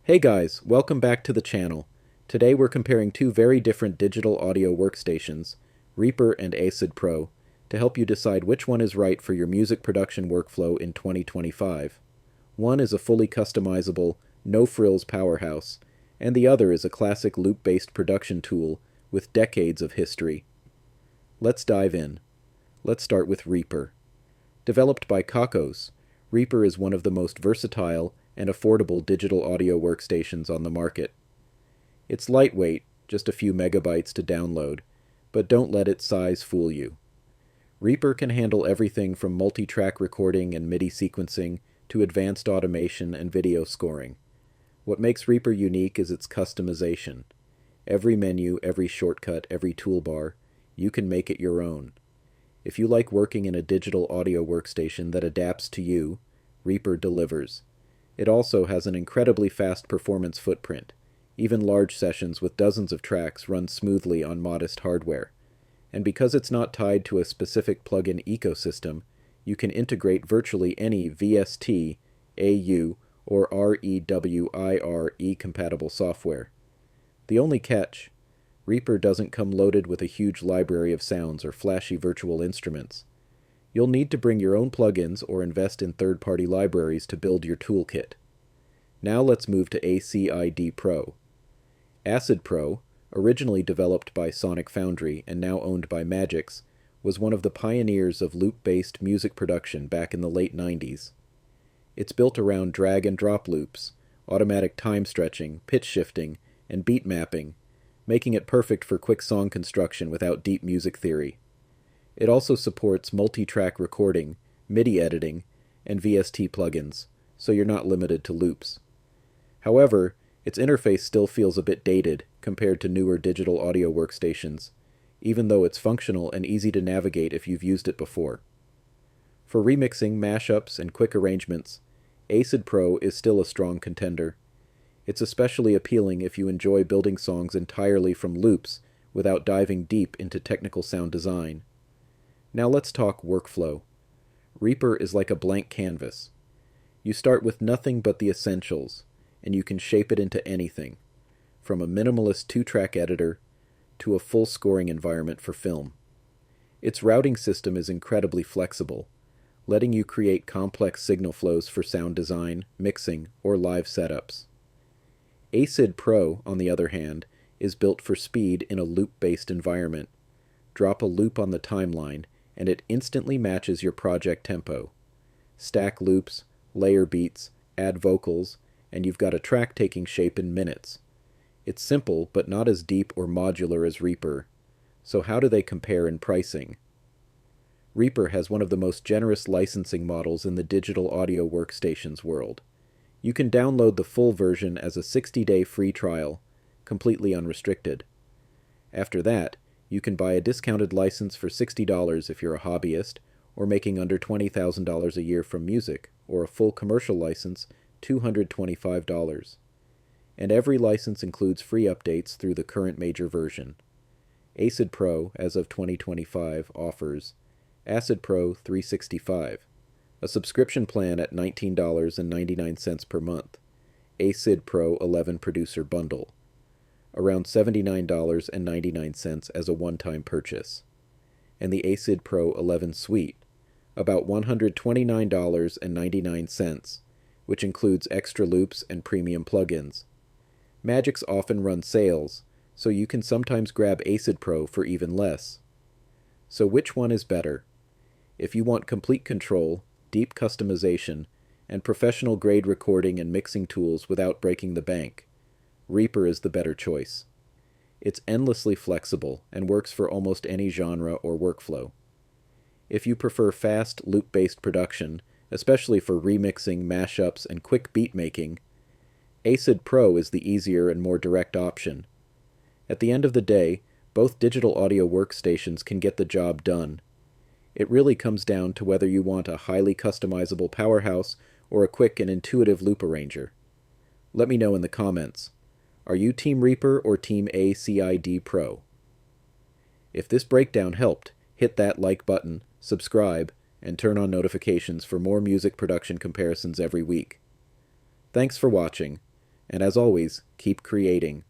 Hey guys, welcome back to the channel. Today we're comparing two very different digital audio workstations, Reaper and Acid Pro, to help you decide which one is right for your music production workflow in 2025. One is a fully customizable, no-frills powerhouse, and the other is a classic loop-based production tool with decades of history. Let's dive in. Let's start with Reaper. Developed by Kakos, Reaper is one of the most versatile and affordable digital audio workstations on the market. It's lightweight, just a few megabytes to download, but don't let its size fool you. Reaper can handle everything from multi-track recording and MIDI sequencing to advanced automation and video scoring. What makes Reaper unique is its customization. Every menu, every shortcut, every toolbar, you can make it your own. If you like working in a digital audio workstation that adapts to you, Reaper delivers. It also has an incredibly fast performance footprint. Even large sessions with dozens of tracks run smoothly on modest hardware. And because it's not tied to a specific plugin ecosystem, you can integrate virtually any VST, AU, or REWIRE compatible software. The only catch: Reaper doesn't come loaded with a huge library of sounds or flashy virtual instruments. You'll need to bring your own plugins or invest in third-party libraries to build your toolkit. Now let's move to ACID Pro. Acid Pro, originally developed by Sonic Foundry and now owned by Magix, was one of the pioneers of loop-based music production back in the late 90s. It's built around drag-and-drop loops, automatic time stretching, pitch shifting, and beat mapping, making it perfect for quick song construction without deep music theory. It also supports multi-track recording, MIDI editing, and VST plugins, so you're not limited to loops. However, its interface still feels a bit dated compared to newer digital audio workstations, even though it's functional and easy to navigate if you've used it before. For remixing, mashups, and quick arrangements, Acid Pro is still a strong contender. It's especially appealing if you enjoy building songs entirely from loops without diving deep into technical sound design. Now let's talk workflow. Reaper is like a blank canvas. You start with nothing but the essentials, and you can shape it into anything, from a minimalist 2-track editor to a full scoring environment for film. Its routing system is incredibly flexible, letting you create complex signal flows for sound design, mixing, or live setups. Acid Pro, on the other hand, is built for speed in a loop-based environment. Drop a loop on the timeline, and it instantly matches your project tempo. Stack loops, layer beats, add vocals, and you've got a track taking shape in minutes. It's simple, but not as deep or modular as Reaper. So how do they compare in pricing? Reaper has one of the most generous licensing models in the digital audio workstations world. You can download the full version as a 60-day free trial, completely unrestricted. After that, you can buy a discounted license for $60 if you're a hobbyist, or making under $20,000 a year from music, or a full commercial license, $225. And every license includes free updates through the current major version. Acid Pro, as of 2025, offers Acid Pro 365, a subscription plan at $19.99 per month, Acid Pro 11 Producer Bundle, around $79.99 as a one-time purchase, and the Acid Pro 11 Suite, about $129.99, which includes extra loops and premium plugins. Magix often runs sales, so you can sometimes grab Acid Pro for even less. So which one is better? If you want complete control, deep customization, and professional-grade recording and mixing tools without breaking the bank, Reaper is the better choice. It's endlessly flexible and works for almost any genre or workflow. If you prefer fast, loop-based production, especially for remixing, mashups, and quick beat making, Acid Pro is the easier and more direct option. At the end of the day, both digital audio workstations can get the job done. It really comes down to whether you want a highly customizable powerhouse or a quick and intuitive loop arranger. Let me know in the comments. Are you Team Reaper or Team ACID Pro? If this breakdown helped, hit that like button, subscribe, and turn on notifications for more music production comparisons every week. Thanks for watching. And as always, keep creating.